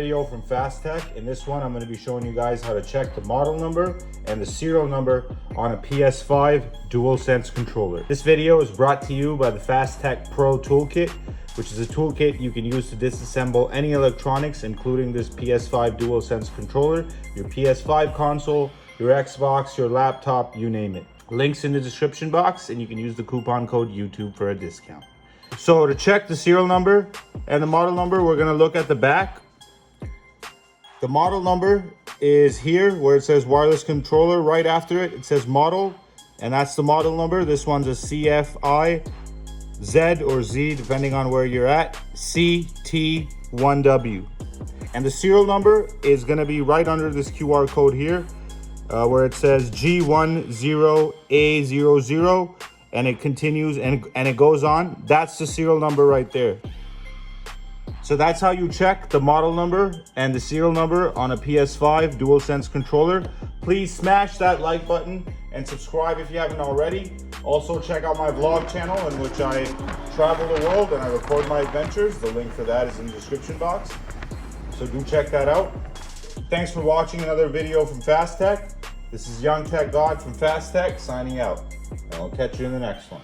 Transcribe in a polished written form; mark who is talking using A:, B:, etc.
A: video from Fast Tech. In this one, I'm going to be showing you guys how to check the model number and the serial number on a PS5 DualSense controller. This video is brought to you by the Fast Tech Pro Toolkit, which is a toolkit you can use to disassemble any electronics, including this PS5 DualSense controller, your PS5 console, your Xbox, your laptop, you name it. Links in the description box, and you can use the coupon code YouTube for a discount. So to check the serial number and the model number, we're gonna look at the back. The model number is here where it says wireless controller. Right after it, it says model, and that's the model number. This one's a CFI Z or Z, depending on where you're at, CT1W. And the serial number is gonna be right under this QR code here, where it says G10A00, and it continues and it goes on. That's the serial number right there. So that's how you check the model number and the serial number on a PS5 DualSense controller. Please smash that like button and subscribe if you haven't already. Also check out my vlog channel in which I travel the world and I record my adventures. The link for that is in the description box. So do check that out. Thanks for watching another video from Fast Tech. This is Young Tech God from Fast Tech signing out. And I'll catch you in the next one.